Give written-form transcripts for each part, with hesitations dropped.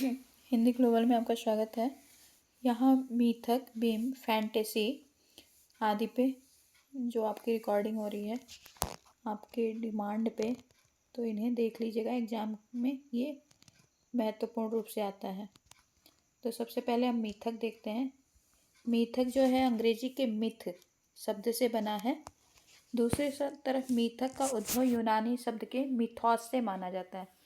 Hindi global में आपका स्वागत है। यहाँ मिथक, बीम, फैंटेसी आदि पे जो आपकी रिकॉर्डिंग हो रही है आपके डिमांड पे, तो इन्हें देख लीजिएगा। एग्ज़ाम में ये महत्वपूर्ण रूप से आता है। तो सबसे पहले हम मिथक देखते हैं। मिथक जो है अंग्रेजी के मिथ शब्द से बना है। दूसरी तरफ मिथक का उद्भव यूनानी शब्द के मिथॉस से माना जाता है।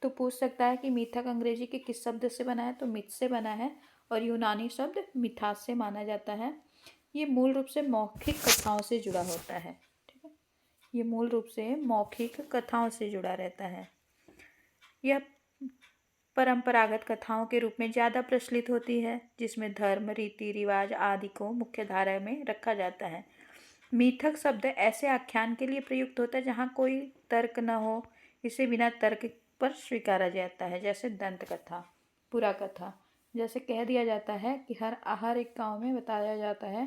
तो पूछ सकता है कि मिथक अंग्रेजी के किस शब्द से बना है, तो मिथ से बना है और यूनानी शब्द मिथास से माना जाता है। ये मूल रूप से मौखिक कथाओं से जुड़ा होता है। ठीक है, ये मूल रूप से मौखिक कथाओं से जुड़ा रहता है। यह परंपरागत कथाओं के रूप में ज़्यादा प्रचलित होती है, जिसमें धर्म, रीति रिवाज आदि को मुख्य धारा में रखा जाता है। मिथक शब्द ऐसे आख्यान के लिए प्रयुक्त होता है जहाँ कोई तर्क न हो। इसे बिना तर्क पर स्वीकारा जाता है, जैसे दंत कथा, पुरा कथा। जैसे कह दिया जाता है कि हर एक गांव में बताया जाता है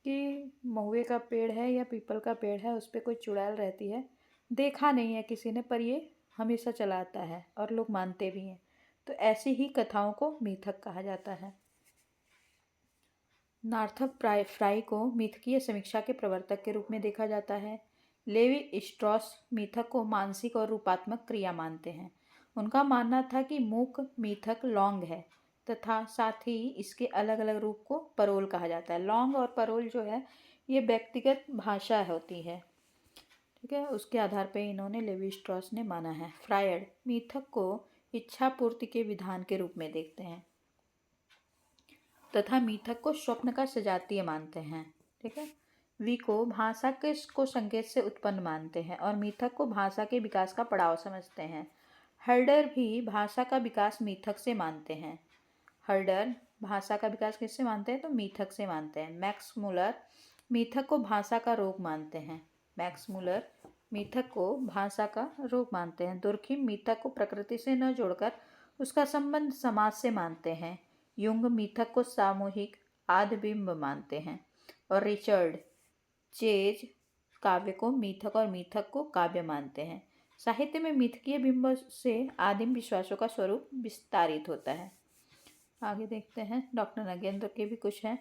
कि महुए का पेड़ है या पीपल का पेड़ है, उस पर कोई चुड़ैल रहती है। देखा नहीं है किसी ने, पर ये हमेशा चला आता है और लोग मानते भी हैं। तो ऐसी ही कथाओं को मिथक कहा जाता है। नार्थप फ्राई को मिथकीय समीक्षा के प्रवर्तक के रूप में देखा जाता है। लेवी स्ट्रॉस मिथक को मानसिक और रूपात्मक क्रिया मानते हैं। उनका मानना था कि मूक मिथक लौंग है तथा साथ ही इसके अलग अलग रूप को परोल कहा जाता है। लौंग और परोल जो है ये व्यक्तिगत भाषा होती है। ठीक है, उसके आधार पर इन्होंने लेवी स्ट्रॉस ने माना है। फ्रायड मिथक को इच्छा पूर्ति के विधान के रूप में देखते हैं तथा मिथक को स्वप्न का सजातीय मानते हैं। ठीक है, वी को भाषा के को संकेत से उत्पन्न मानते हैं और मिथक को भाषा के विकास का पड़ाव समझते हैं। हर्डर भी भाषा का विकास मिथक से मानते हैं। हर्डर भाषा का विकास किससे मानते हैं, तो मिथक से मानते हैं। मैक्स मुलर मिथक को भाषा का रोग मानते हैं। मैक्स मुलर मिथक को भाषा का रोग मानते हैं। दुर्खिम मिथक को प्रकृति से न जोड़कर उसका संबंध समाज से मानते हैं। युंग मिथक को सामूहिक आदिबिंब मानते हैं और रिचर्ड चेज काव्य को मिथक और मिथक को काव्य मानते हैं। साहित्य में मिथकीय बिंब से आदिम विश्वासों का स्वरूप विस्तारित होता है। आगे देखते हैं, डॉक्टर नगेंद्र के भी कुछ हैं।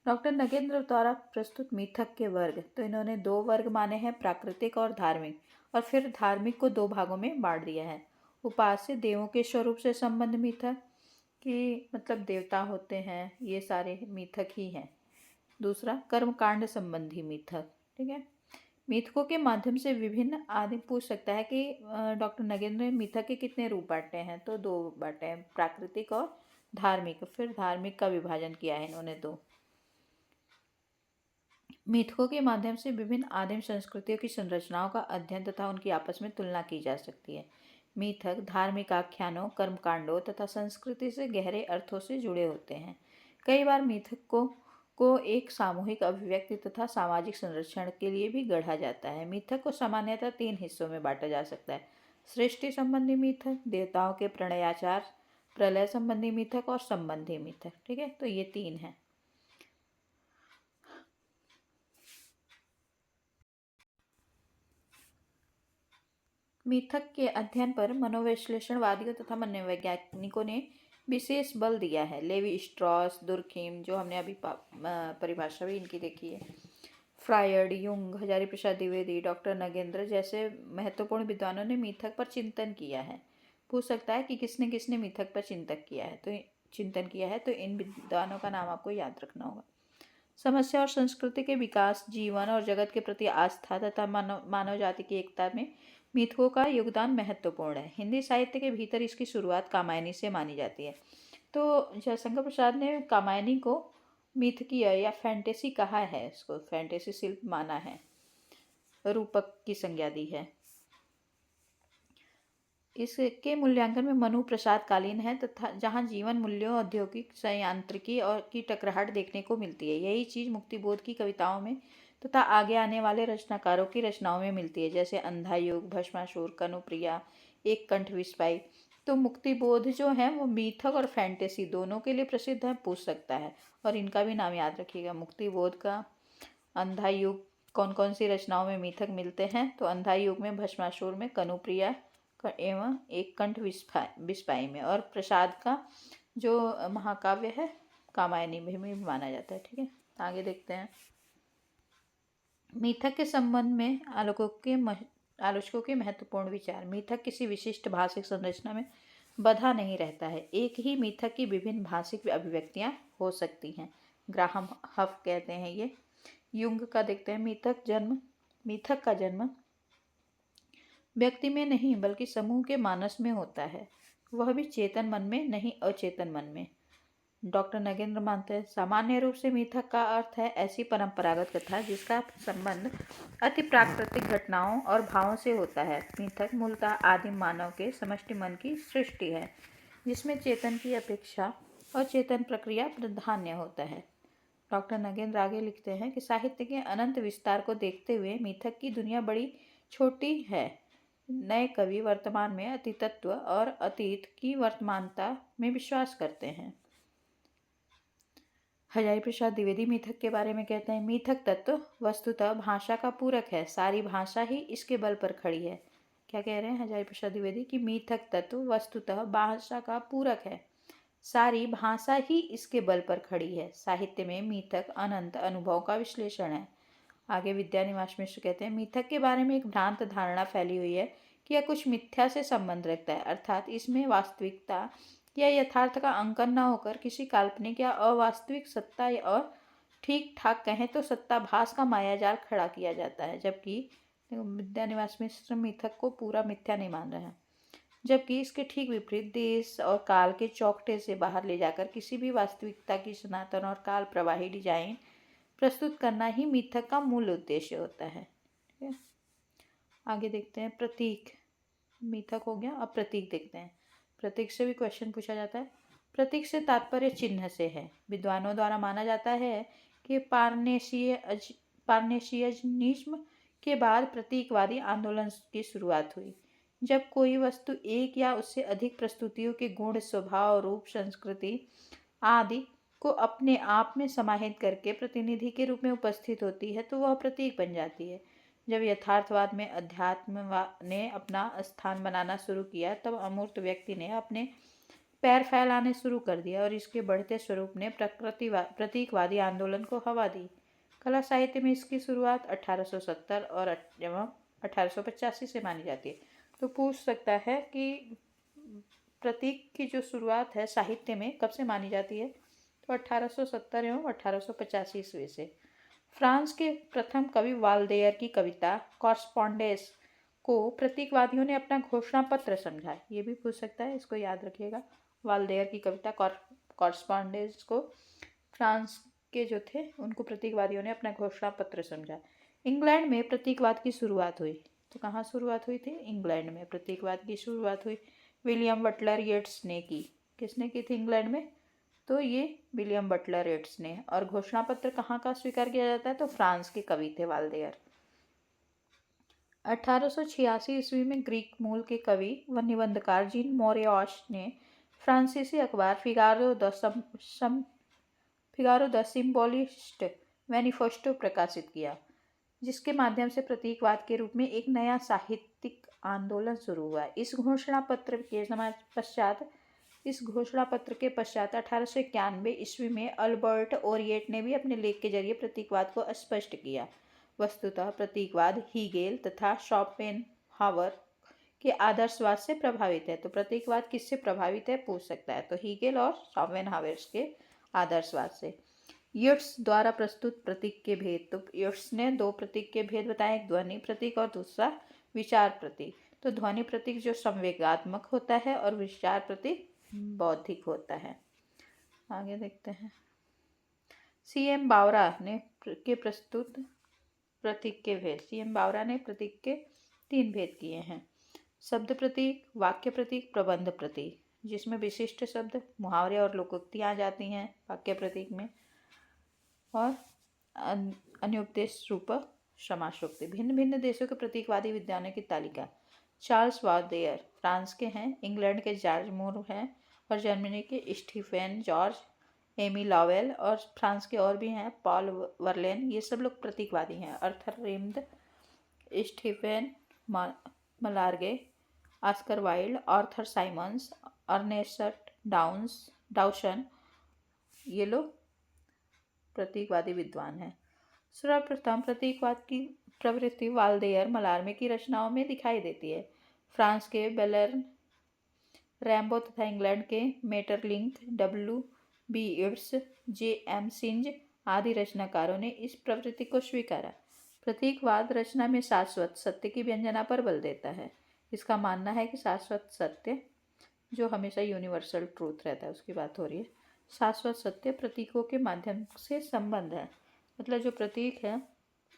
डॉक्टर नगेंद्र द्वारा प्रस्तुत मिथक के वर्ग, तो इन्होंने 2 वर्ग माने हैं, प्राकृतिक और धार्मिक, और फिर धार्मिक को 2 भागों में बांट दिया है। उपास्य देवों के स्वरूप से संबंध मिथक कि मतलब देवता होते हैं, ये सारे मिथक ही हैं। दूसरा कर्मकांड संबंधी मिथक। ठीक है, मिथकों के माध्यम से विभिन्न आदि पूछ सकता है कि डॉक्टर नगेंद्र ने मिथक के कितने रूप बांटे हैं, तो 2 बांटे हैं, प्राकृतिक और धार्मिक। फिर धार्मिक का विभाजन किया है इन्होंने 2। मिथकों के माध्यम से विभिन्न आदिम संस्कृतियों की संरचनाओं का अध्ययन तथा उनकी आपस में तुलना की जा सकती है। मिथक धार्मिक आख्यानों, कर्मकांडों तथा संस्कृति से गहरे अर्थों से जुड़े होते हैं। कई बार मिथक को एक सामूहिक अभिव्यक्ति तथा सामाजिक संरक्षण के लिए भी गढ़ा जाता है। मिथक को सामान्यतः 3 हिस्सों में बांटा जा सकता है। सृष्टि संबंधी मिथक, देवताओं के प्रणयाचार, प्रलय संबंधी मिथक और संबंधी मिथक। ठीक है, तो ये 3 हैं। मिथक के अध्ययन पर मनोविश्लेषणवादियों तथा मनोवैज्ञानिकों ने विशेष बल दिया है। लेवी स्ट्रॉस, दुर्खिम, जो हमने अभी परिभाषा भी इनकी देखी है, Freud, Jung, Hazari Prasad Dwivedi, doctor Nagendra जैसे महत्वपूर्ण विद्वानों ने मिथक पर चिंतन किया है। पूछ सकता है कि किसने किसने मिथक पर चिंतन किया है, तो इन विद्वानों का नाम आपको याद रखना होगा। समस्या और संस्कृति के विकास, जीवन और जगत के प्रति आस्था तथा मानव जाति की एकता में मिथकों का योगदान महत्वपूर्ण है। हिंदी साहित्य के भीतर इसकी शुरुआत कामायनी से मानी जाती है। तो जयशंकर प्रसाद ने कामायनी को मिथकीय या फैंटेसी कहा है, इसको फैंटेसी शिल्प माना है, रूपक की संज्ञा दी है। इसके मूल्यांकन में मनु प्रसाद कालीन है तथा जहाँ जीवन मूल्यों, औद्योगिक संयांत्रिकी और की टकराहट देखने को मिलती है। यही चीज़ मुक्तिबोध की कविताओं में तथा आगे आने वाले रचनाकारों की रचनाओं में मिलती है, जैसे अंधा युग, भस्मासुर, कनुप्रिया, एक कंठ विस्पाई। तो मुक्तिबोध जो है वो मिथक और फैंटेसी दोनों के लिए प्रसिद्ध है, पूछ सकता है, और इनका भी नाम याद रखिएगा। मुक्तिबोध का अंधा युग कौन कौन सी रचनाओं में मिथक मिलते हैं, तो अंधा युग में भस्मासुर में, कनुप्रिया एवं एक कंठ बिस्पाई में, और प्रसाद का जो महाकाव्य है कामायनी में भी माना जाता है। ठीक है, आगे देखते हैं। मिथक के संबंध में आलोचकों के महत्वपूर्ण विचार। मिथक किसी विशिष्ट भाषिक संरचना में बंधा नहीं रहता है। एक ही मिथक की विभिन्न भाषिक अभिव्यक्तियां हो सकती हैं। ग्राहम हफ कहते हैं ये। युंग का देखते हैं। मिथक का जन्म व्यक्ति में नहीं बल्कि समूह के मानस में होता है, वह भी चेतन मन में, नहीं अचेतन मन में। डॉक्टर नगेंद्र मानते हैं, सामान्य रूप से मिथक का अर्थ है ऐसी परंपरागत कथा जिसका संबंध अति प्राकृतिक घटनाओं और भावों से होता है। मिथक मूलतः आदिम मानव के समष्टि मन की सृष्टि है, जिसमें चेतन की अपेक्षा अचेतन प्रक्रिया प्राधान्य होता है। डॉक्टर नगेंद्र आगे लिखते हैं कि साहित्य के अनंत विस्तार को देखते हुए मिथक की दुनिया बड़ी छोटी है। नए कवि वर्तमान में अतितत्व और अतीत की वर्तमानता में विश्वास करते हैं। हजारी प्रसाद द्विवेदी मिथक के बारे में कहते हैं, मिथक तत्व वस्तुतः भाषा का पूरक है, सारी भाषा ही इसके बल पर खड़ी है। क्या कह रहे हैं हजारी प्रसाद द्विवेदी कि मिथक तत्व वस्तुतः भाषा का पूरक है, सारी भाषा ही इसके बल पर खड़ी है। साहित्य में मिथक अनंत अनुभव का विश्लेषण है। आगे विद्यानिवास मिश्र कहते हैं, मिथक के बारे में एक भ्रांत धारणा फैली हुई है कि यह कुछ मिथ्या से संबंध रखता है, अर्थात इसमें वास्तविकता या यथार्थ का अंकन न होकर किसी काल्पनिक या अवास्तविक सत्ता और ठीक ठाक कहें तो सत्ताभास का मायाजाल खड़ा किया जाता है। जबकि विद्यानिवास मिश्र मिथक को पूरा मिथ्या नहीं मान रहे हैं, जबकि इसके ठीक विपरीत देश और काल के चौखटे से बाहर ले जाकर किसी भी वास्तविकता की सनातन और काल प्रवाही डिजाइन प्रस्तुत करना ही मिथक का मूल उद्देश्य होता है। ठीक है, आगे देखते हैं। प्रतीक। मिथक हो गया, अब प्रतीक देखते हैं। प्रतीक से भी क्वेश्चन पूछा जाता है। प्रतीक से तात्पर्य चिन्ह से है। विद्वानों द्वारा माना जाता है कि पार्नेशियनिज्म के बाद प्रतीकवादी आंदोलन की शुरुआत हुई, जब कोई वस्तु एक या उससे अधिक प्रस्तुतियों के गुण, स्वभाव, रूप, संस्कृति आदि को अपने आप में समाहित करके प्रतिनिधि के रूप में उपस्थित होती है तो वह प्रतीक बन जाती है। जब यथार्थवाद में अध्यात्म ने अपना स्थान बनाना शुरू किया, तब अमूर्त व्यक्ति ने अपने पैर फैलाने शुरू कर दिया और इसके बढ़ते स्वरूप ने प्रतीकवादी आंदोलन को हवा दी। कला साहित्य में इसकी शुरुआत 1870 और 1885 से मानी जाती है। तो पूछ सकता है कि प्रतीक की जो शुरुआत है साहित्य में कब से मानी जाती है, तो 1870 एवं 1885 ईस्वी से। फ्रांस के प्रथम कवि वाल्देयर की कविता कॉरस्पॉन्डेंस को प्रतीकवादियों ने अपना घोषणा पत्र समझा। ये भी पूछ सकता है, इसको याद रखिएगा। वाल्देयर की कविता कॉरस्पॉन्डेंस को फ्रांस के जो थे उनको प्रतीकवादियों ने अपना घोषणा पत्र समझा। इंग्लैंड में प्रतीकवाद की शुरुआत हुई। तो कहाँ शुरुआत हुई थी? इंग्लैंड में प्रतीकवाद की शुरुआत हुई विलियम बटलर येट्स ने की। किसने की थी इंग्लैंड में? तो ये विलियम बटलर येट्स ने। और घोषणा पत्र कहाँ का स्वीकार किया जाता है? तो फ्रांस के कवि थे वाल्देयर। 1886 ईस्वी में ग्रीक मूल के कवि व निबंधकार जीन मोरेयॉस ने फ्रांसीसी अखबार फिगारो द सिम्बोलिस्ट मैनिफेस्टो प्रकाशित किया, जिसके माध्यम से प्रतीकवाद के रूप में एक नया साहित्यिक आंदोलन शुरू हुआ। इस घोषणा पत्र के पश्चात 1891 ईस्वी में अल्बर्ट ओरिएट ने भी अपने लेख के जरिए प्रतीकवाद को स्पष्ट किया। वस्तुतः प्रतीकवाद हीगेल तथा शोपेनहावर के आदर्शवाद से प्रभावित है। तो प्रतीकवाद किससे प्रभावित है पूछ सकता है, तो हीगेल और शोपेनहावर के आदर्शवाद से। यट्स द्वारा प्रस्तुत प्रतीक के भेद। तो यट्स ने दो प्रतीक के भेद बताए, एक ध्वनि प्रतीक और दूसरा विचार प्रतीक। तो ध्वनि प्रतीक जो संवेगात्मक होता है और विचार प्रतीक बौद्धिक होता है। आगे देखते हैं। सीएम बावरा ने प्रस्तुत प्रतीक के भेद। सीएम बावरा ने प्रतीक के 3 भेद किए हैं। शब्द प्रतीक, वाक्य प्रतीक, प्रबंध प्रतीक, जिसमें विशिष्ट शब्द, मुहावरे और लोकोक्तियाँ आ जाती हैं वाक्य प्रतीक में, और अनुपदेश रूप समासोक्ति। भिन्न भिन्न देशों के प्रतीकवादी विद्वानों की तालिका। चार्ल्स वाल्देयर फ्रांस के हैं, इंग्लैंड के जॉर्ज मूर हैं, और जर्मनी के स्टीफेन जॉर्ज, एमी लॉवेल, और फ्रांस के और भी हैं पॉल वर्लेन। ये सब लोग प्रतीकवादी हैं। Arthur Rimbaud, Stephane Mallarme, Oscar Wilde, Arthur Symons, Ernest Dowson, ये लोग प्रतीकवादी विद्वान हैं। सर्वप्रथम प्रतीकवाद की प्रवृत्ति वाल्देयर मलारमे की रचनाओं में दिखाई देती है। फ्रांस के बेलेर्न, रैम्बो तथा इंग्लैंड के मेटरलिंक, W.B. It's, J.M. सिंज आदि रचनाकारों ने इस प्रवृत्ति को स्वीकारा। प्रतीकवाद रचना में शाश्वत सत्य की व्यंजना पर बल देता है। इसका मानना है कि शाश्वत सत्य जो हमेशा यूनिवर्सल ट्रूथ रहता है उसकी बात हो रही है। शाश्वत सत्य प्रतीकों के माध्यम से संबंध है, मतलब जो प्रतीक है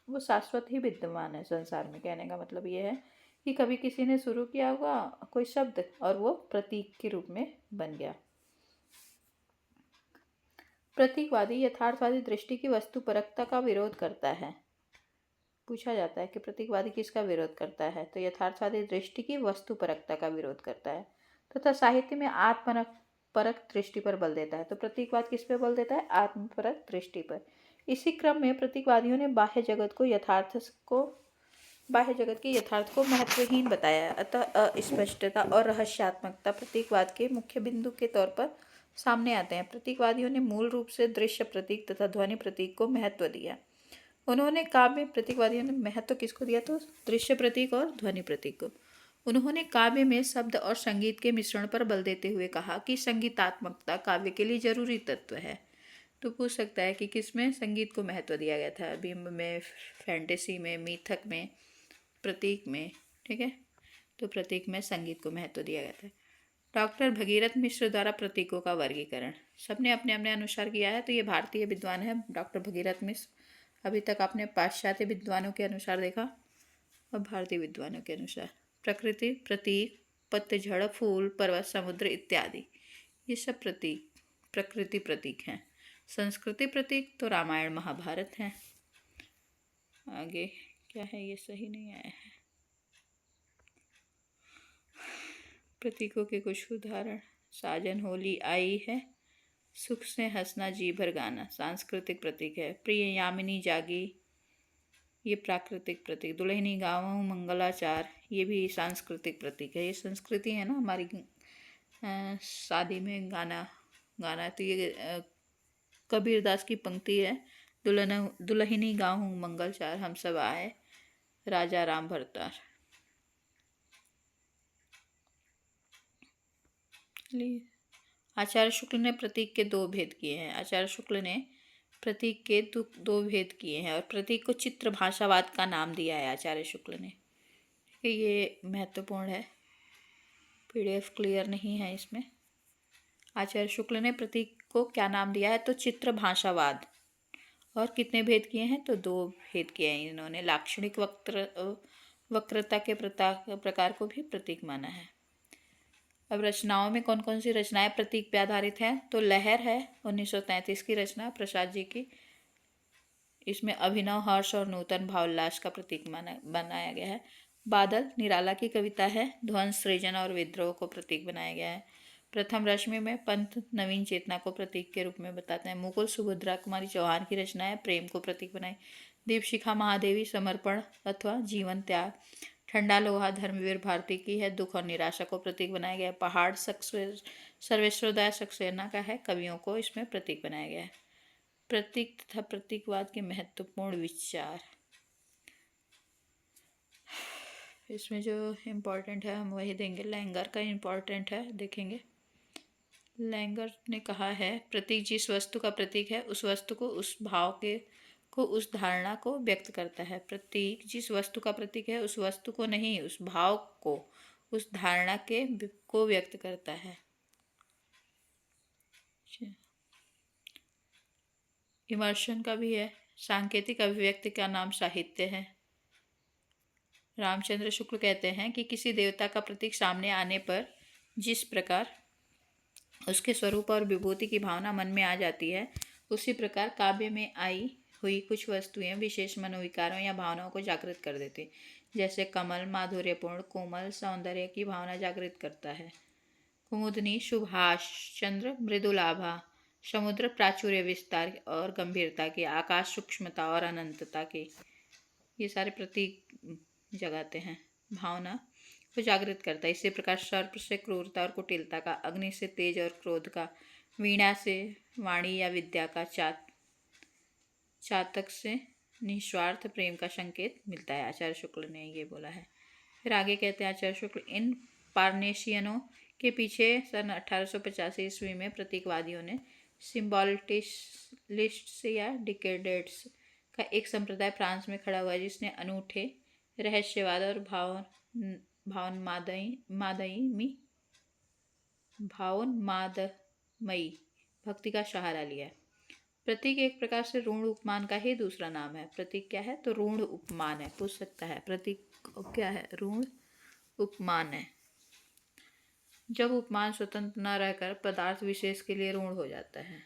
वो शाश्वत ही विद्यमान है संसार में। कहने का मतलब ये है कि कभी किसी ने शुरू किया होगा कोई शब्द और वो प्रतीक के रूप में बन गया। प्रतीकवादी यथार्थवादी दृष्टि की वस्तुपरकता का विरोध करता है। पूछा जाता है कि प्रतीकवादी किसका विरोध करता है, तो यथार्थवादी दृष्टि की वस्तुपरकता का विरोध करता है तथा साहित्य में आत्मपरक दृष्टि पर बल देता है। तो प्रतीकवाद किस पे बल देता है? आत्मपरक दृष्टि पर। इसी क्रम में प्रतीकवादियों ने बाह्य जगत के यथार्थ को महत्वहीन बताया। अतः अस्पष्टता और रहस्यात्मकता प्रतीकवाद के मुख्य बिंदु के तौर पर सामने आते हैं। प्रतीकवादियों ने मूल रूप से दृश्य प्रतीक तथा ध्वनि प्रतीक को महत्व दिया। उन्होंने काव्य प्रतीकवादियों ने महत्व किसको दिया? तो दृश्य प्रतीक और ध्वनि प्रतीक को। उन्होंने काव्य में शब्द और संगीत के मिश्रण पर बल देते हुए कहा कि संगीतात्मकता काव्य के लिए जरूरी तत्व है। तो पूछ सकता है कि किसमें संगीत को महत्व दिया गया था? बिंब में, फैंटेसी में, मिथक में, प्रतीक में। ठीक है, तो प्रतीक में संगीत को महत्व दिया गया था। डॉक्टर भगीरथ मिश्र द्वारा प्रतीकों का वर्गीकरण सबने अपने अपने अनुसार किया है। तो ये भारतीय विद्वान है डॉक्टर भगीरथ मिश्र। अभी तक आपने पाश्चात्य विद्वानों के अनुसार देखा और भारतीय विद्वानों के अनुसार। प्रकृति प्रतीक, पतझड़, फूल, पर्वत, समुद्र इत्यादि, ये सब प्रकृति प्रतीक हैं। संस्कृति प्रतीक तो रामायण महाभारत हैं। आगे क्या है, ये सही नहीं आया है। प्रतीकों के कुछ उदाहरण, साजन होली आई है, सुख से हंसना जी भर गाना सांस्कृतिक प्रतीक है। प्रिय यामिनी जागी, ये प्राकृतिक प्रतीक। दुल्हनी गाँव मंगलाचार, ये भी सांस्कृतिक प्रतीक है। ये संस्कृति है ना हमारी, शादी में गाना। तो ये कबीरदास की पंक्ति है, दुल्हनी गाँव मंगलचार, हम सब आए राजा राम भरतार। आचार्य शुक्ल ने प्रतीक के दो भेद किए हैं। आचार्य शुक्ल ने प्रतीक के दो भेद किए हैं और प्रतीक को चित्र भाषावाद का नाम दिया है आचार्य शुक्ल ने। ये महत्वपूर्ण है, PDF क्लियर नहीं है इसमें। आचार्य शुक्ल ने प्रतीक को क्या नाम दिया है? तो चित्र भाषावाद। और कितने भेद किए हैं? तो दो भेद किए हैं इन्होंने। लाक्षणिक वक्रता के प्रकार को भी प्रतीक माना है। अब रचनाओं में कौन कौन सी रचनाएं प्रतीक पे आधारित हैं? तो लहर है 1933 की रचना प्रसाद जी की। इसमें अभिनव हर्ष और नूतन भावोल्लास का प्रतीक बनाया गया है। बादल निराला की कविता है, ध्वंस, सृजन और विद्रोह को प्रतीक बनाया गया है। प्रथम रश्मि में पंथ नवीन चेतना को प्रतीक के रूप में बताते हैं। मुकुल सुभद्रा कुमारी चौहान की रचना है, प्रेम को प्रतीक बनाई। दीपशिखा महादेवी समर्पण अथवा जीवन त्याग। ठंडा लोहा धर्मवीर भारती की है, दुख और निराशा को प्रतीक बनाया गया है। पहाड़ सर्वेश्वरदयाल सक्सेना का है, कवियों को इसमें प्रतीक बनाया गया है। प्रतीक तथा प्रतीकवाद के महत्वपूर्ण विचार, इसमें जो इम्पोर्टेंट है हम वही देंगे। लैंगर का इम्पोर्टेंट है, देखेंगे। लैंगर ने कहा है, प्रतीक जिस वस्तु का प्रतीक है उस वस्तु को, उस भाव को उस धारणा को व्यक्त करता है। प्रतीक जिस वस्तु का प्रतीक है उस वस्तु को नहीं, उस भाव को, उस धारणा को व्यक्त करता है। इमर्शन का भी है, सांकेतिक अभिव्यक्ति का नाम साहित्य है। रामचंद्र शुक्ल कहते हैं कि किसी देवता का प्रतीक सामने आने पर जिस प्रकार उसके स्वरूप और विभूति की भावना मन में आ जाती है, उसी प्रकार काव्य में आई हुई कुछ वस्तुएं विशेष मनोविकारों या भावनाओं को जागृत कर देती। जैसे कमल माधुर्यपूर्ण कोमल सौंदर्य की भावना जागृत करता है। कुमुदनी सुभाष चंद्र मृदुलाभा, समुद्र प्राचुर्य विस्तार और गंभीरता की, आकाश सूक्ष्मता और अनंतता की, ये सारे प्रतीक जगाते हैं भावना। को जागृत करता है। इसी प्रकार सर्प से क्रूरता और कुटिलता का, अग्नि से तेज और क्रोध का, वीणा से वाणी या विद्या का, चातक से निस्वार्थ प्रेम का संकेत मिलता है। आचार्य शुक्ल ने ये बोला है। फिर आगे कहते हैं आचार्य शुक्ल, इन पार्नेशियनों के पीछे सन 1885 ईस्वी में प्रतीकवादियों ने सिम्बॉलिस्ट्स या डिकेडेट्स का एक संप्रदाय फ्रांस में खड़ा हुआ, जिसने अनूठे रहस्यवाद और भावोन्मादमयी भक्ति का सहारा लिया। प्रतीक एक प्रकार से ऋण उपमान का ही दूसरा नाम है। प्रतीक क्या है? तो ऋण उपमान है। पूछ सकता है प्रतीक क्या है? ऋण उपमान है। जब उपमान स्वतंत्र न रहकर पदार्थ विशेष के लिए ऋण हो जाता है,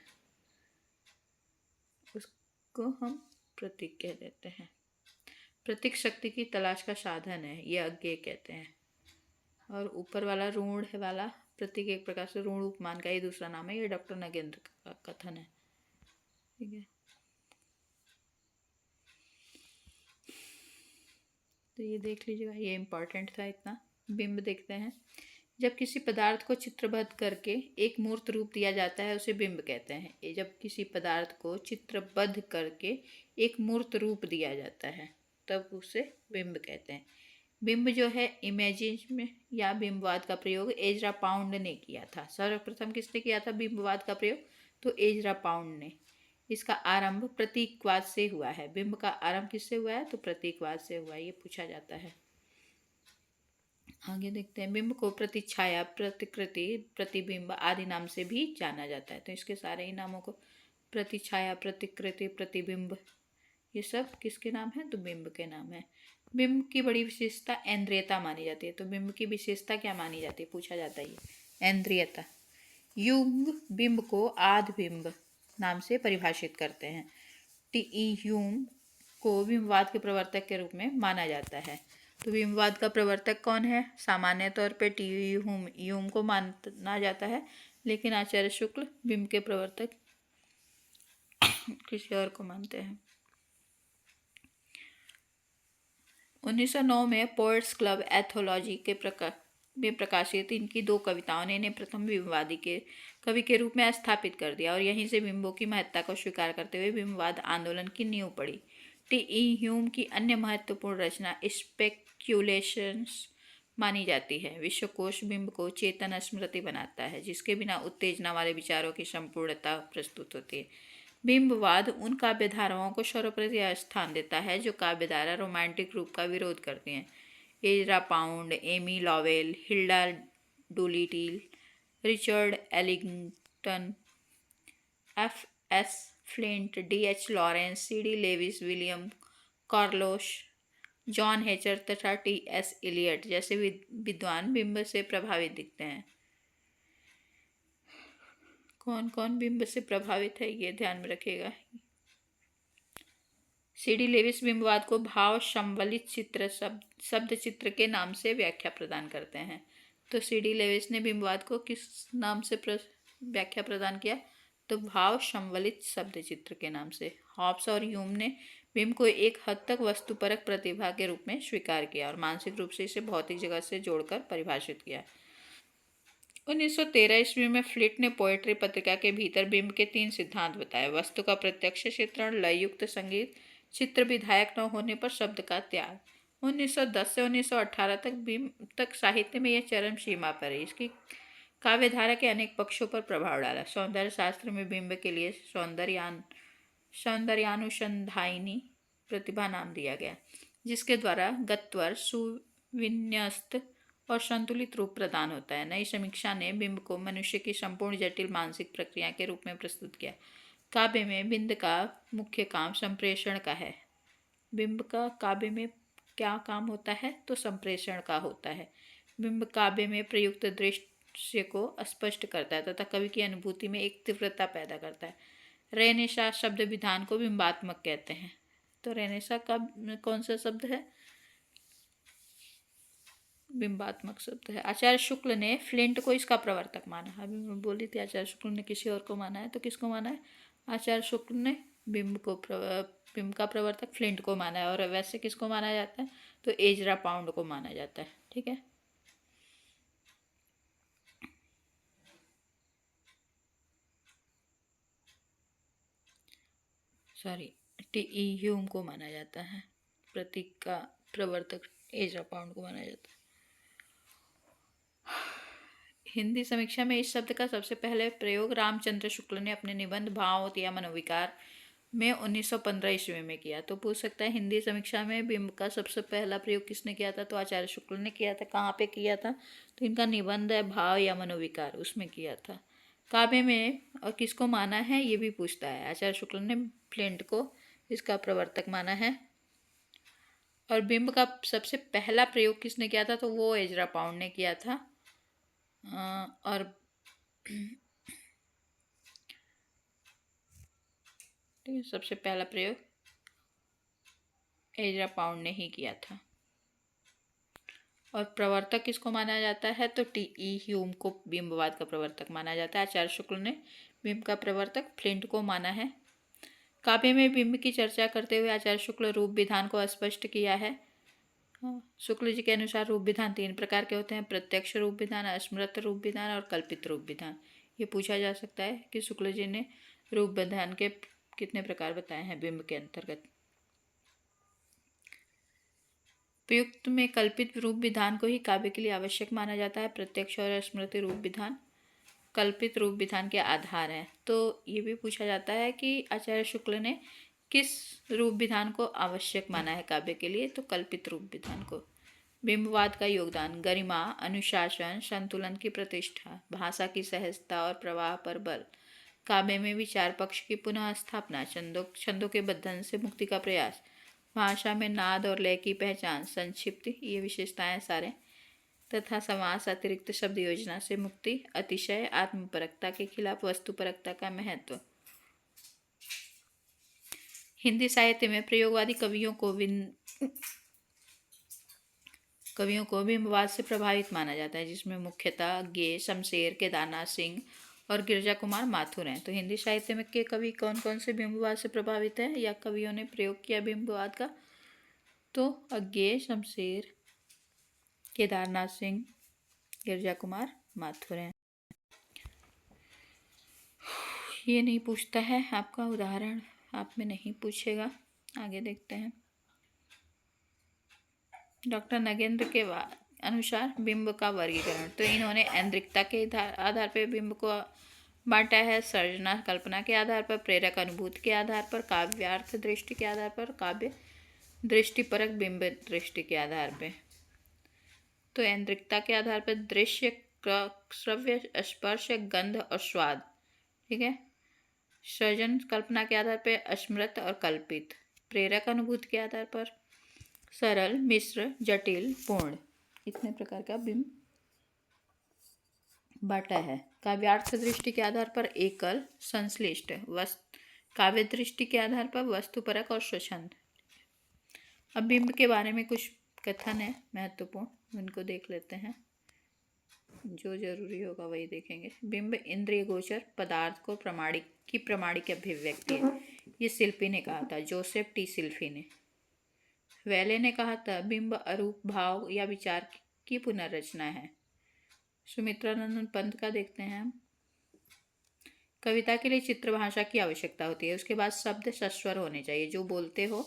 उसको हम प्रतीक कह देते हैं। प्रतीक शक्ति की तलाश का साधन है, ये अज्ञेय कहते हैं। और ऊपर वाला ऋण वाला प्रतीक एक प्रकार से ऋण उपमान का ही दूसरा नाम है। ये डॉक्टर नगेंद्र का कथन है। ठीक है, तो ये देख लीजिएगा, ये इम्पॉर्टेंट था इतना। बिंब देखते हैं। जब किसी पदार्थ को चित्रबद्ध करके एक मूर्त रूप दिया जाता है, उसे बिंब कहते हैं। ये जब किसी पदार्थ को चित्रबद्ध करके एक मूर्त रूप दिया जाता है, तब उसे बिंब कहते हैं। बिंब जो है इमेजिज्म या बिंबवाद का प्रयोग एजरा पाउंड ने किया था। सर्वप्रथम किसने किया था बिंबवाद का प्रयोग? तो एजरा पाउंड ने। इसका आरंभ प्रतीकवाद से हुआ है। बिंब का आरंभ किससे हुआ है? तो प्रतीकवाद से हुआ है। ये पूछा जाता है। आगे देखते हैं। बिंब को प्रतिछाया, प्रतिकृति, प्रतिबिंब आदि नाम से भी जाना जाता है। तो इसके सारे ही नामों को प्रतिछाया, प्रतिकृति, प्रतिबिंब, ये सब किसके नाम है? तो बिंब के नाम है। बिंब की बड़ी विशेषता इंद्रियता मानी जाती है। तो बिंब की विशेषता क्या मानी जाती है? पूछा जाता है ये इंद्रियता। युंग बिंब को आध बिंब नाम से परिभाषित करते हैं। टी ह्यूम को बिंबवाद के प्रवर्तक के रूप में माना जाता है। तो बिंबवाद का प्रवर्तक कौन है? सामान्य तौर पे टी ह्यूम को माना जाता है, लेकिन आचार्य शुक्ल बिंब के प्रवर्तक किसी और को मानते हैं। 1909 में पोएट्स क्लब एथोलॉजी में प्रकाशित इनकी 2 कविताओं ने इन्हें प्रथम बिंबवादी के कवि के रूप में स्थापित कर दिया और यहीं से बिंबों की महत्ता को स्वीकार करते हुए बिंबवाद आंदोलन की नींव पड़ी। टी ह्यूम की अन्य महत्वपूर्ण रचना स्पेक्यूलेशंस मानी जाती है। विश्वकोश बिंब को चेतन स्मृति बनाता है, जिसके बिना उत्तेजना वाले विचारों की संपूर्णता प्रस्तुत होती है। बिंबवाद उन काव्यधाराओं को सर्वप्रति स्थान देता है जो काव्यधारा रोमांटिक रूप का विरोध करती हैं। Ezra Pound, Amy Lowell, Hilda Doolittle, Richard Aldington, F.S. Flint, D.H. Lawrence, C.D. Lewis, William Carlos, John Fletcher तथा T.S. इलियट जैसे विद्वान बिंब से प्रभावित दिखते हैं। कौन कौन बिंब से प्रभावित है, ये ध्यान में रखिएगा। C.D. लेविस बिंबवाद को भाव संवलित चित्र, शब्द चित्र के नाम से व्याख्या प्रदान करते हैं। तो C.D. लेविस ने बिंबवाद को किस नाम से व्याख्या प्रदान किया? तो भाव संवलित शब्द चित्र के नाम से। हॉब्स और ह्यूम ने बिंब को एक हद तक वस्तुपरक प्रतिभा के रूप में स्वीकार किया और मानसिक रूप से इसे भौतिक जगत से जोड़कर परिभाषित किया। 1913 ईस्वी में फ्लिट ने पोएट्री पत्रिका के भीतर बिंब के 3 सिद्धांत बताए। वस्तु का प्रत्यक्ष चित्रण, लययुक्त संगीत, चित्र विधायक न होने पर शब्द का त्याग। 1910 से 1918 तक बिंब तक साहित्य में यह चरम सीमा पर है। इसकी काव्यधारा के अनेक पक्षों पर प्रभाव डाला। सौंदर्य शास्त्र में बिंब के लिए सौंदर्यानुसंधायिनी प्रतिभा नाम दिया गया, जिसके द्वारा गत्वर, सुविन्यस्त और संतुलित रूप प्रदान होता है। नई समीक्षा ने बिंब को मनुष्य की संपूर्ण जटिल मानसिक प्रक्रिया के रूप में प्रस्तुत किया। काव्य में बिंब का मुख्य काम संप्रेषण का है। बिंब का काव्य में क्या काम होता है? तो संप्रेषण का होता है। बिंब काव्य में प्रयुक्त दृश्य को स्पष्ट करता है तथा कवि की अनुभूति में एक तीव्रता पैदा करता है। रेनेसा शब्द विधान को बिंबात्मक कहते हैं। तो रेनेसा का कौन सा शब्द है? बिंबात्मक शब्द है। आचार्य शुक्ल ने फ्लिंट को इसका प्रवर्तक माना। अभी मैं बोली थी आचार्य शुक्ल ने किसी और को माना है, तो किसको माना है? आचार्य शुक्ल ने बिंब का प्रवर्तक फ्लिंट को माना है। और वैसे किसको माना जाता है? तो एजरा पाउंड को माना जाता है। ठीक है। टी.ई. ह्यूम को माना जाता है। प्रतीक का प्रवर्तक एजरा पाउंड को माना जाता है। हिंदी समीक्षा में इस शब्द का सबसे पहले प्रयोग रामचंद्र शुक्ल ने अपने निबंध भाव या मनोविकार में 1915 ईस्वी में किया। तो पूछ सकता है हिंदी समीक्षा में बिंब का सबसे पहला प्रयोग किसने किया था? तो आचार्य शुक्ल ने किया था। कहाँ पे किया था? तो इनका निबंध है भाव या मनोविकार, उसमें किया था। काव्य में और किसको माना है ये भी पूछता है। आचार्य शुक्ल ने फ्लिंट को इसका प्रवर्तक माना है। और बिंब का सबसे पहला प्रयोग किसने किया था? तो वो एजरा पाउंड ने किया था। और ठीक है, सबसे पहला प्रयोग एजरा पाउंड ने ही किया था। और प्रवर्तक किसको माना जाता है? तो टी.ई. ह्यूम को बिंबवाद का प्रवर्तक माना जाता है। आचार्य शुक्ल ने बिंब का प्रवर्तक फ्लिंट को माना है। काव्य में बिंब की चर्चा करते हुए आचार्य शुक्ल रूप विधान को स्पष्ट किया है। शुक्ल जी के अनुसार रूप विधान 3 प्रकार के होते हैं: प्रत्यक्ष रूप विधान, अस्मृत रूप विधान और कल्पित रूप विधान। ये पूछा जा सकता है कि शुक्ल जी ने रूप विधान के कितने प्रकार बताए हैं बिंब के अंतर्गत। उपयुक्त में कल्पित रूप विधान को ही काव्य के लिए आवश्यक माना जाता है। प्रत्यक्ष और स्मृति रूप विधान कल्पित रूप विधान के आधार है। तो ये भी पूछा जाता है कि आचार्य शुक्ल ने किस रूप विधान को आवश्यक माना है काव्य के लिए? तो कल्पित रूप विधान को। बिंबवाद का योगदान: गरिमा, अनुशासन, संतुलन की प्रतिष्ठा, भाषा की सहजता और प्रवाह पर बल, काव्य में विचार पक्ष की पुनः स्थापना, छंदों के बंधन से मुक्ति का प्रयास, भाषा में नाद और लय की पहचान, संक्षिप्त, ये विशेषताएं सारे, तथा समास अतिरिक्त शब्द योजना से मुक्ति, अतिशय, आत्मपरकता के खिलाफ वस्तुपरकता का महत्व। हिंदी साहित्य में प्रयोगवादी कवियों को बिंबवाद से प्रभावित माना जाता है, जिसमें मुख्यतः गे, शमशेर, केदारनाथ सिंह और गिरजा कुमार माथुर हैं। तो हिंदी साहित्य में के कवि कौन कौन से बिंबवाद से प्रभावित हैं या कवियों ने प्रयोग किया बिंबवाद का? तो अज्ञे, शमशेर, केदारनाथ सिंह, गिरजा कुमार माथुर हैं। ये नहीं पूछता है, आपका उदाहरण आप में नहीं पूछेगा। आगे देखते हैं। डॉक्टर नगेंद्र के अनुसार बिंब का वर्गीकरण: तो इन्होंने ऐन्द्रिकता के आधार पर बिंब को बांटा है, सर्जना कल्पना के आधार पर, प्रेरक अनुभूति के आधार पर, काव्यार्थ दृष्टि के आधार पर, काव्य दृष्टिपरक बिंब दृष्टि के आधार पर। तो ऐन्द्रिकता के आधार पर दृश्य, श्रव्य, स्पर्श, गंध और स्वाद, ठीक है। सृजन कल्पना के आधार पर अस्मृत और कल्पित, प्रेरक अनुभूति के आधार पर सरल, मिश्र, जटिल, पूर्ण, इतने प्रकार का बिंब बांटा है। काव्यार्थ दृष्टि के आधार पर एकल, संश्लिष्ट, काव्य दृष्टि के आधार पर वस्तुपरक और स्वच्छंद। अब बिंब के बारे में कुछ कथन है महत्वपूर्ण, उनको देख लेते हैं। जो जरूरी होगा वही देखेंगे। बिंब इंद्रिय गोचर पदार्थ को प्रमाणिक अभिव्यक्ति है, ये शिल्पी ने कहा था, जोसेफ टी शिल्पी ने। वेले ने कहा था बिंब अरूप भाव या विचार की पुनर्रचना है। सुमित्रानंद पंत का देखते हैं हम। कविता के लिए चित्र भाषा की आवश्यकता होती है, उसके बाद शब्द सस्वर होने चाहिए, जो बोलते हो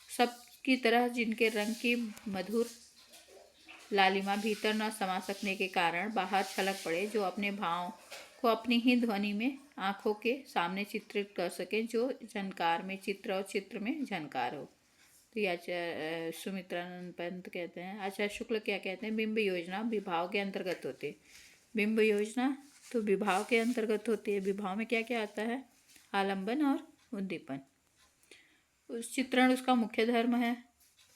सब की तरह, जिनके रंग की मधुर लालिमा भीतर न समा सकने के कारण बाहर छलक पड़े, जो अपने भाव को अपनी ही ध्वनि में आंखों के सामने चित्रित कर सके, जो झनकार में चित्र और चित्र में झनकार हो। तो ये सुमित्रानंद पंत कहते हैं। आचार्य शुक्ल क्या कहते हैं? बिंब योजना विभाव के अंतर्गत होती है। बिंब योजना तो विभाव के अंतर्गत होती है। विभाव में क्या क्या आता है? आलंबन और उद्दीपन। उस चित्रण उसका मुख्य धर्म है।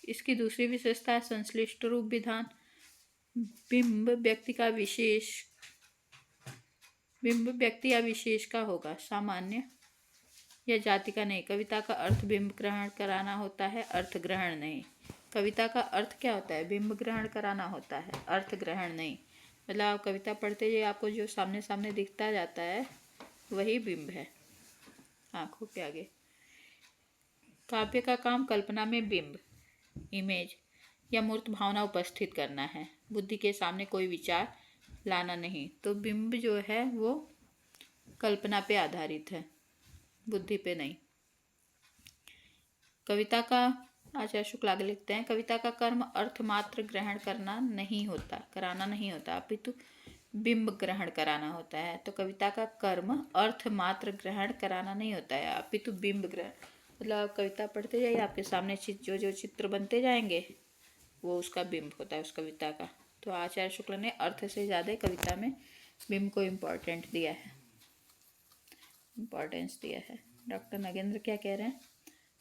इसकी दूसरी विशेषता है संश्लिष्ट रूप विधान। बिंब व्यक्ति या विशेष का होगा, सामान्य या जाति का नहीं। कविता का अर्थ बिंब ग्रहण कराना होता है, अर्थ ग्रहण नहीं। कविता का अर्थ क्या होता है? बिंब ग्रहण कराना होता है, अर्थ ग्रहण नहीं। मतलब आप कविता पढ़ते हुए आपको जो सामने सामने दिखता जाता है वही बिंब है आंखों के आगे। काव्य का काम कल्पना में बिंब, इमेज या मूर्त भावना उपस्थित करना है, बुद्धि के सामने कोई विचार लाना नहीं। तो बिंब जो है वो कल्पना पे आधारित है, बुद्धि पे नहीं। कविता का आचार्य शुक्ल आगे लिखते हैं, कविता का कर्म अर्थ मात्र ग्रहण करना नहीं होता, कराना नहीं होता, अपितु बिंब ग्रहण कराना होता है। तो कविता का कर्म अर्थ मात्र ग्रहण कराना नहीं होता है, अपितु बिंब ग्रहण, मतलब आप कविता पढ़ते जाइए, आपके सामने जो जो चित्र बनते जाएंगे वो उसका बिंब होता है उस कविता का। तो आचार्य शुक्ल ने अर्थ से ज़्यादा कविता में बिंब को इम्पोर्टेंस दिया है। डॉक्टर नगेंद्र क्या कह रहे हैं,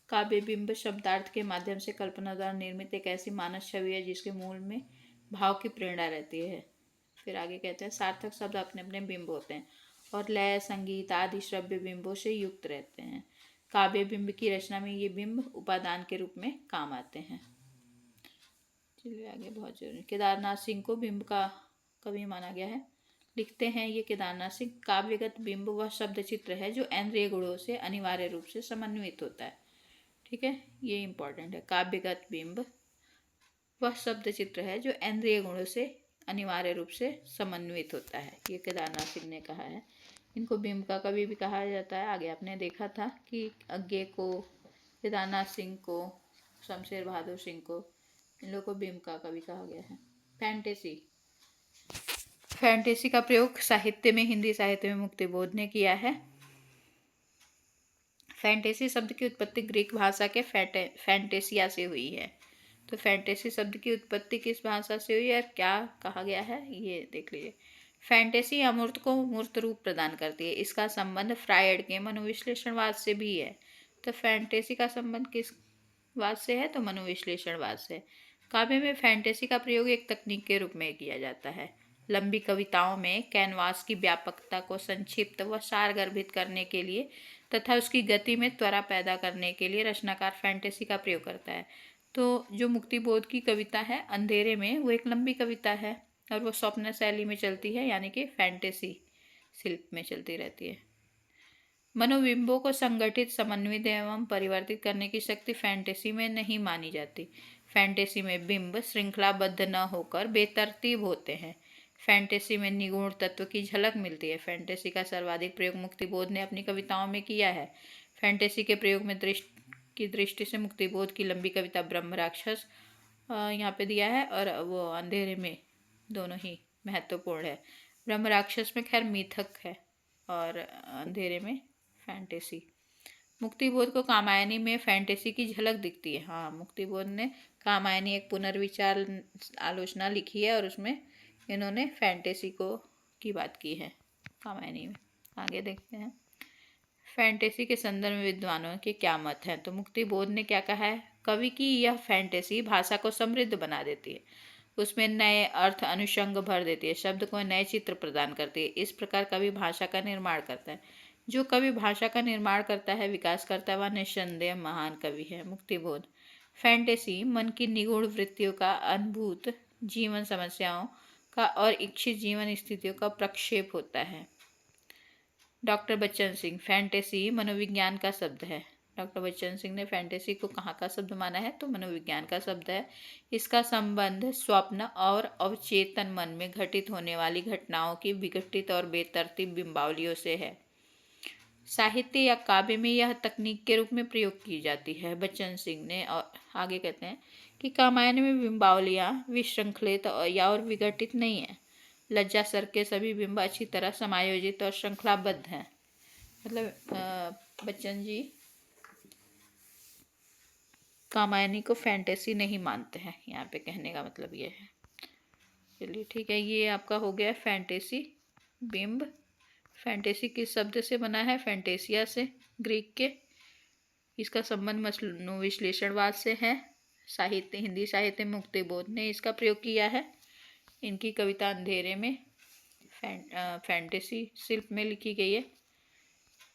काव्य बिंब शब्दार्थ के माध्यम से कल्पना द्वारा निर्मित एक ऐसी मानस छवि है जिसके मूल में भाव की प्रेरणा रहती है। फिर आगे कहते हैं, सार्थक शब्द अपने अपने बिंब होते हैं और लय, संगीत आदि श्रव्य बिंबों से युक्त रहते हैं। काव्य बिंब की रचना में ये बिंब उपादान के रूप में काम आते हैं। चलिए आगे, बहुत जरूरी, केदारनाथ सिंह को बिंब का कवि माना गया है। लिखते हैं ये केदारनाथ सिंह, काव्यगत बिंब वह शब्द चित्र है जो इंद्रिय गुणों से अनिवार्य रूप से समन्वित होता है। ठीक है, ये इंपॉर्टेंट है। काव्यगत बिंब वह शब्द चित्र है जो इंद्रिय गुणों से अनिवार्य रूप से समन्वित होता है, ये केदारनाथ सिंह ने कहा है। इनको बिंब का कवि भी कहा जाता है। आगे आपने देखा था कि अज्ञे को, केदारनाथ सिंह को, शमशेर बहादुर सिंह को, इन लोगों को बिंब का कवि कहा गया है। फैंटेसी का प्रयोग साहित्य में, हिंदी साहित्य में मुक्तिबोध ने किया है। फैंटेसी शब्द की उत्पत्ति ग्रीक भाषा के फैंटेसिया से हुई है। तो फैंटेसी शब्द की उत्पत्ति किस भाषा से हुई है और क्या कहा गया है ये देख लीजिए। फैंटेसी अमूर्त को मूर्त रूप प्रदान करती है। इसका संबंध फ्रायड के मनोविश्लेषणवाद से भी है। तो फैंटेसी का संबंध किस वाद से है, तो मनोविश्लेषणवाद से। काव्य में फैंटेसी का प्रयोग एक तकनीक के रूप में किया जाता है। लंबी कविताओं में कैनवास की व्यापकता को संक्षिप्त व सारगर्भित करने के लिए तथा उसकी गति में त्वरा पैदा करने के लिए रचनाकार फैंटेसी का प्रयोग करता है। तो जो मुक्तिबोध की कविता है अंधेरे में, वो एक लंबी कविता है और वो स्वप्न शैली में चलती है, यानी कि फैंटेसी शिल्प में चलती रहती है। मनोबिंबों को संगठित, समन्वित एवं परिवर्तित करने की शक्ति फैंटेसी में नहीं मानी जाती। फैंटेसी में बिंब श्रृंखलाबद्ध न होकर बेतरतीब होते हैं। फैंटेसी में निगूढ़ तत्व की झलक मिलती है। फैंटेसी का सर्वाधिक प्रयोग मुक्तिबोध ने अपनी कविताओं में किया है। फैंटेसी के प्रयोग में दृष्टि से मुक्तिबोध की लंबी कविता ब्रह्म राक्षस यहाँ पे दिया है, और वो अंधेरे में, दोनों ही महत्वपूर्ण है। ब्रह्म राक्षस में खैर मिथक है और अंधेरे में फैंटेसी। मुक्तिबोध को कामायनी में फैंटेसी की झलक दिखती है। हाँ, मुक्तिबोध ने कामायनी एक पुनर्विचार आलोचना लिखी है और उसमें इन्होंने फैंटेसी की बात की है कामायनी में। आगे देखते हैं, फैंटेसी के संदर्भ में विद्वानों के क्या मत हैं। तो मुक्तिबोध ने क्या कहा है, कवि की यह फैंटेसी भाषा को समृद्ध बना देती है, उसमें नए अर्थ अनुषंग भर देती है, शब्द को नए चित्र प्रदान करती है। इस प्रकार कवि भाषा का निर्माण करता है। जो कवि भाषा का निर्माण करता है, विकास करता है, वह निस्संदेह महान कवि है। मुक्तिबोध, फैंटेसी मन की निगूढ़ वृत्तियों का, अनुभूत जीवन समस्याओं का और इच्छित जीवन स्थितियों का प्रक्षेप होता है। डॉक्टर बच्चन सिंह, फैंटेसी मनोविज्ञान का शब्द है। डॉक्टर बच्चन सिंह ने फैंटेसी को कहाँ का शब्द माना है, तो मनोविज्ञान का शब्द है। इसका संबंध स्वप्न और अवचेतन मन में घटित होने वाली घटनाओं की विघटित और बेतरतीब बिंबावलियों से है। साहित्य या काव्य में यह तकनीक के रूप में प्रयोग की जाती है। बच्चन सिंह ने और आगे कहते हैं कि कामायनी में बिंबावलियाँ विशृंखलित या और विघटित नहीं है। लज्जा सर के सभी बिंब अच्छी तरह समायोजित और श्रृंखलाबद्ध हैं। मतलब बच्चन जी कामायनी को फैंटेसी नहीं मानते हैं, यहाँ पे कहने का मतलब ये है। चलिए ठीक है, ये आपका हो गया फैंटेसी बिंब। फैंटेसी किस शब्द से बना है, फैंटेसिया से, ग्रीक के। इसका संबंध मनोविश्लेषणवाद से है। साहित्य, हिंदी साहित्य में मुक्तिबोध ने इसका प्रयोग किया है। इनकी कविता अंधेरे में फैंटेसी शिल्प में लिखी गई है।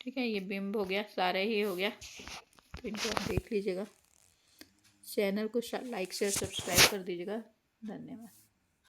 ठीक है, ये बिंब हो गया, सारे ही हो गया, तो इनको आप देख लीजिएगा। चैनल को लाइक शेयर सब्सक्राइब कर दीजिएगा। धन्यवाद।